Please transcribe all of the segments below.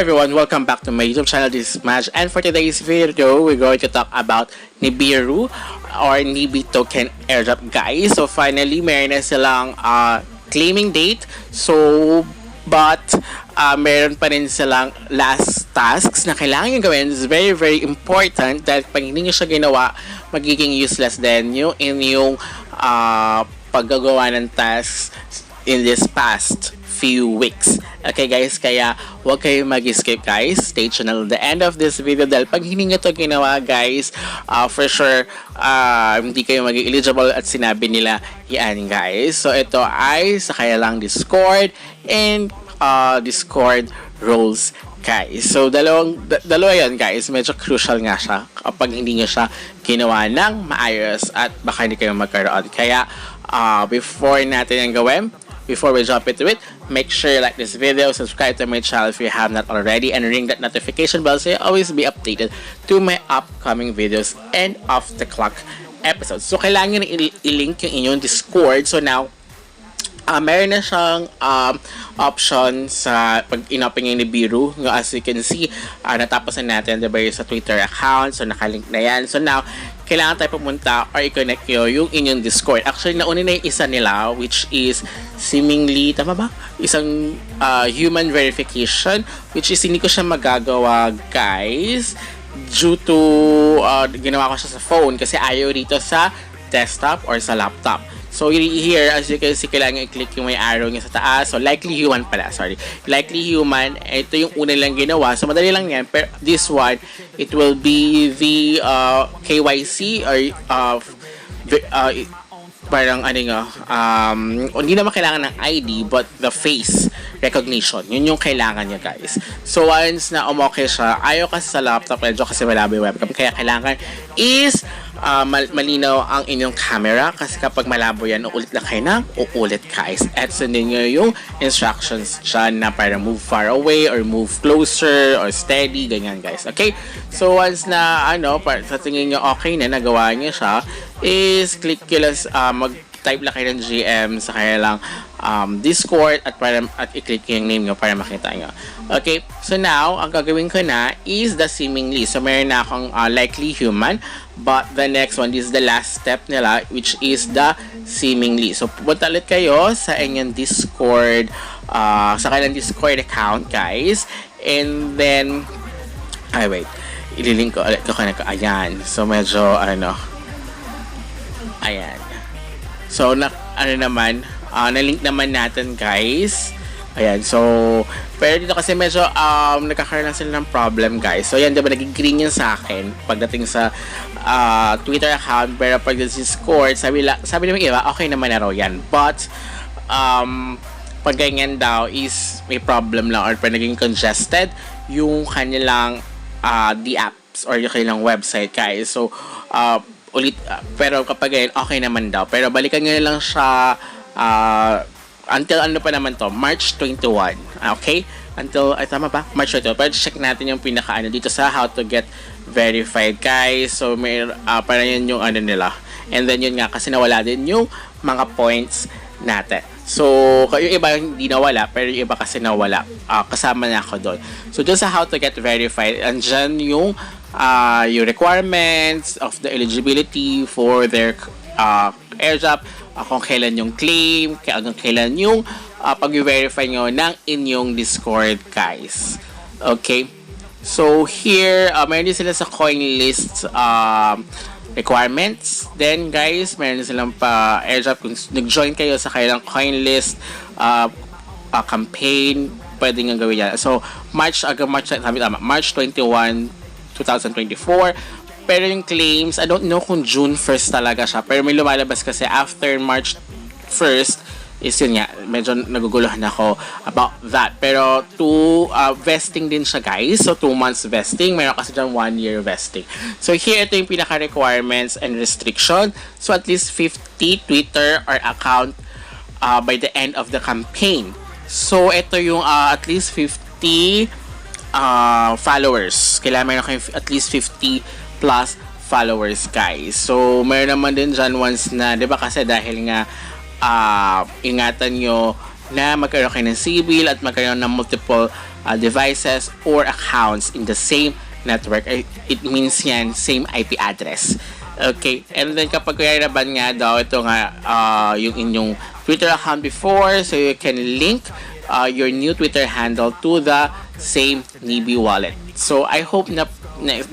everyone, welcome back to my YouTube channel. This is Maj, and for today's video, we're going to talk about Nibiru or Nibi token airdrop, guys. So finally, meron na silang claiming date. But meron pa rin silang last tasks na kailangan yung gawin. It's very, very important dahil pag hindi nyo siya ginawa, magiging useless din yung inyong paggagawa ng tasks in this past few weeks. Okay guys, kaya huwag kayong mag-skip guys. Stay tuned until the end of this video dahil pag hindi nyo ito ginawa guys, for sure, hindi kayo maging eligible at sinabi nila yan guys. So ito ay sa kanilang Discord and Discord roles guys. So dalawa yan guys, medyo crucial nga siya kapag hindi nyo siya ginawa ng maayos at baka hindi kayo magkaroon. Kaya before natin yung gawin, before we jump into it, make sure you like this video, subscribe to my channel if you have not already, and ring that notification bell so you always be updated to my upcoming videos and off the clock episodes. So kailangan i-link yung inyong Discord. So now, meron na siyang option sa pag in-open yung Nibiru. As you can see, natapos na natin diba sa Twitter account. So nakalink na yan. So now, kailangan tayo pumunta or i-connect nyo yung inyong Discord. Actually, nauna na yung isa nila, which is seemingly, tama ba? Isang human verification, which is hindi ko siya magagawa, guys, due to ginawa ko siya sa phone kasi ayaw dito sa desktop or sa laptop. So here, as you can see, kailangan i-click yung may arrow niya sa taas. So likely human pala, sorry. Likely human, ito yung una lang ginawa. So madali lang yan. Pero this one, it will be the KYC or parang ano nga, hindi naman kailangan ng ID but the face recognition. Yun yung kailangan niya guys. So once na umokay siya, ayaw kasi sa laptop, medyo kasi malabo yung webcam. Kaya kailangan is malinaw ang inyong camera kasi kapag malabo yan, uulit lang kayo ng uulit guys. At sundin nyo yung instructions dyan na para move far away or move closer or steady, ganyan guys. Okay? So once na sa tingin nyo okay na, nagawa nyo siya, is click nyo lang, mag-type lang kayo ng GM sa kanilang Discord at i-click yung name nyo para makita nyo. Okay, so now, ang gagawin ko na is the seemingly. So meron na akong likely human, but the next one is the last step nila, which is the seemingly. So pupunta ulit kayo sa inyong Discord, sa kanilang Discord account guys, and then ililink ko ulit ko. Ayan, so medyo ayan. So na-link naman natin guys. Ayan, so pero dito kasi medyo nagkakaroon lang sila ng problem guys. So yan, diba naging green yan sa akin pagdating sa Twitter account, pero pag sa Discord, sabi naman iba, okay naman na raw yan. But pag ganyan daw is may problem lang or pag naging congested yung kanilang the apps or yung kanilang website guys. So pero kapag ganyan, okay naman daw. Pero balikan nyo lang siya until pa naman to, March 21. Okay? Until, tama ba? March 21. Pero check natin yung pinaka dito sa how to get verified guys. So may para yun yung nila. And then yun nga kasi nawala din yung mga points natin. So yung iba hindi nawala, pero yung iba kasi nawala. Kasama na ako doon. So dun sa how to get verified, andyan yung requirements of the eligibility for their airdrop, kung kailan yung claim, hanggang kailan yung pag-verify nyo ng inyong Discord guys. Okay, so here meron din sila sa coin list requirements. Then guys, meron din silang pa airdrop kung nag-join kayo sa kailang coin list campaign, pwede nga gawin yan. So March 21 2024. Pero yung claims, I don't know kung June 1st talaga siya, pero may lumalabas kasi after March 1st is yun nga, medyo naguguluhan ako about that. Pero vesting din siya guys, so 2 months vesting, meron kasi dyan 1 year vesting. So here, ito yung pinaka requirements and restriction. So at least 50 Twitter or account by the end of the campaign. So ito yung at least 50 followers. Kailangan meron kayo at least 50 plus followers guys. So meron naman din dyan once na, di ba kasi dahil nga ingatan nyo na magkaroon kayo ng civil at magkaroon ng multiple devices or accounts in the same network. It means yan, same IP address. Okay, and then kapag kaya naban nga daw, ito nga yung inyong Twitter account before, so you can link your new Twitter handle to the same Nibi wallet. So I hope na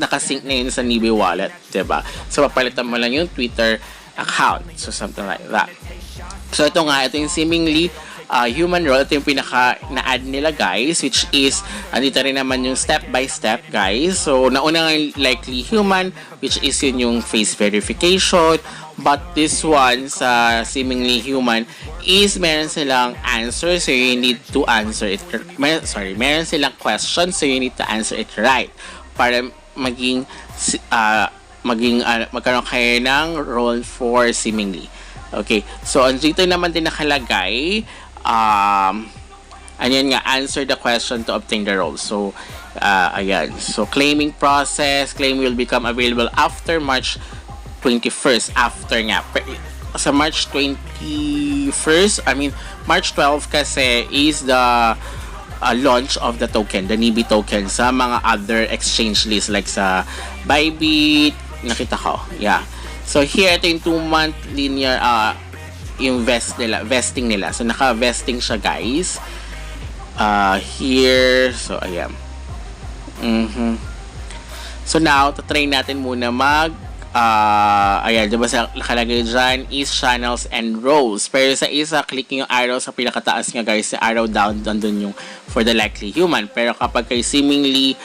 nakasync na yun sa Nibi wallet, diba? So papalitan mo lang yung Twitter account. So something like that. So ito yung seemingly human role. Ito yung pinaka na-add nila, guys, which is andito rin naman yung step by step, guys. So nauna nga likely human, which is yun yung face verification, but this one sa seemingly human is meron silang answer, so you need to answer it. Meron silang question, so you need to answer it right para magkaroon kayo ng role for seemingly. Okay, so dito naman din nakalagay ayan nga, answer the question to obtain the role. So ayan, so claiming process, claim will become available after March 21st, after nga sa March 21st, March 12 kasi is the launch of the token, the Nibi token sa mga other exchange list like sa Bybit, nakita ko. Yeah. So here, ito yung 2-month linear yung vesting nila. So naka-vesting siya, guys. Here, so ayan. So now, try natin muna ayan, diba sa nakalagay dyan is channels and roles. Pero sa isa, click yung arrow sa pinakataas nga, guys, sa arrow down, doon yung for the likely human. Pero kapag kay seemingly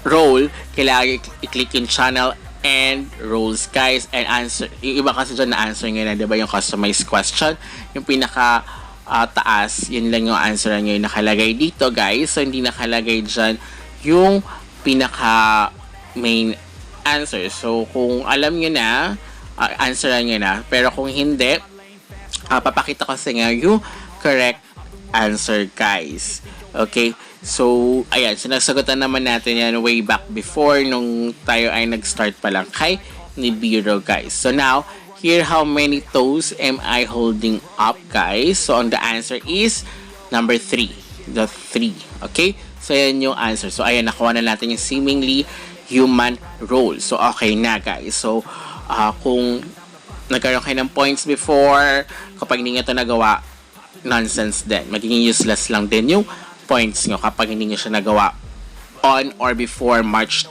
role, kailangan i-click yung channel and roles, guys, and answer. Yung iba kasi dyan na answer nga na, diba, yung customized question, yung pinaka taas, yun lang yung answer nyo yung nakalagay dito, guys. So hindi nakalagay dyan yung pinaka main answer. So kung alam nyo na, answeran nyo na. Pero kung hindi, papakita ko sa nga yung correct answer, guys. Okay? So, ayan. So, nasagutan naman natin yan way back before nung tayo ay nag-start pa lang kay Nibiru, guys. So, now, here how many toes am I holding up, guys? So, the answer is number 3. The 3. Okay? So, yan yung answer. So, ayan. Nakuha na natin yung seemingly human role. So, okay na, guys. So, kung nagkaroon kayo ng points before, kapag hindi nyo ito nagawa, nonsense din. Magiging useless lang din yung points nyo kapag hindi nyo siya nagawa on or before March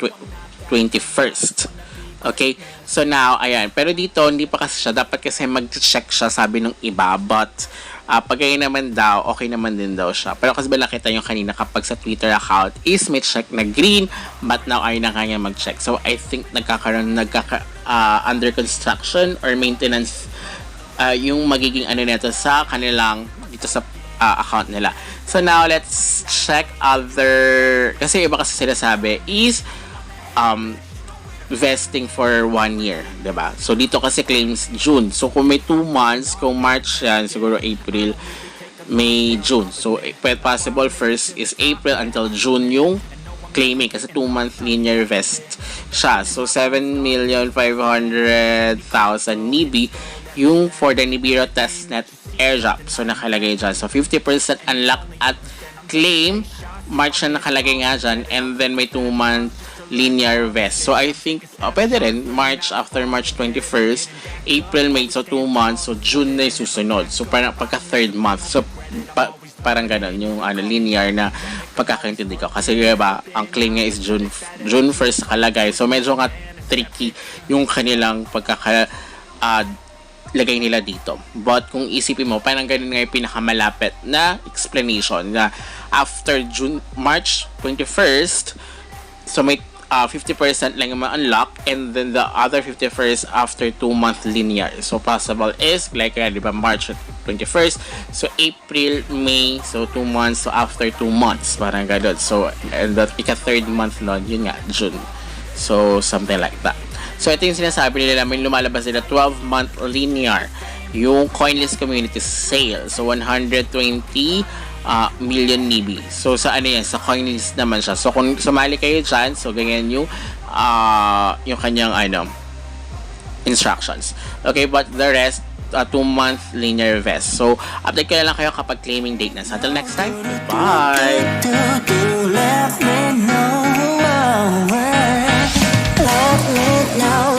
21st. Okay? So, now, ayan. Pero dito, hindi pa kasi siya. Dapat kasi mag-check siya, sabi ng iba. But, pag kayo naman daw, okay naman din daw siya. Pero kasi ba nakita nyo kanina kapag sa Twitter account is may check na green, but now ay na kanya mag-check. So, I think under construction or maintenance yung magiging nito sa kanilang, dito sa account nila. So, now, let's check other, kasi iba kasi sila sabi is, vesting for 1 year, diba? So, dito kasi claims June. So, kung may 2 months, kung March yan, siguro April, May, June. So, possible first is April until June yung claiming kasi 2-month linear vest siya. So, 7,500,000 Nibi yung for the Nibiru testnet airdrop. So, nakalagay dyan. So, 50% unlock at claim. March na nakalagay nga dyan. And then, may 2-month linear vest. So, I think, pwede rin, March, after March 21st, April, May, so 2 months, so June na yung susunod. So, parang pagka 3rd month. So, parang ganun, yung linear na pagkakaintindi ko. Kasi, diba, ang claim niya is June 1st nakalagay. So, medyo nga tricky yung kanilang lagay nila dito. But, kung isipin mo, parang ganun nga yung pinakamalapit na explanation na after March 21st, so may 50% lang yung ma-unlock and then the other 50% after 2-month linear. So, possible is, like, diba, March 21st. So, April, May, so 2 months. So, after 2 months, parang gano'n. So, and the ika-3rd month nun, yun nga, June. So, something like that. So, ito yung sinasabi nila, may lumalabas nila 12-month linear. Yung CoinList Community Sale. So, 120 million Nibi. So, sa ano yan? Sa CoinList naman siya. So, kung sumali kayo dyan, so, ganyan yung kanyang, instructions. Okay, but the rest, 2-month linear vest. So, update ko na lang kayo kapag claiming date na. So, until next time, bye! Let me know.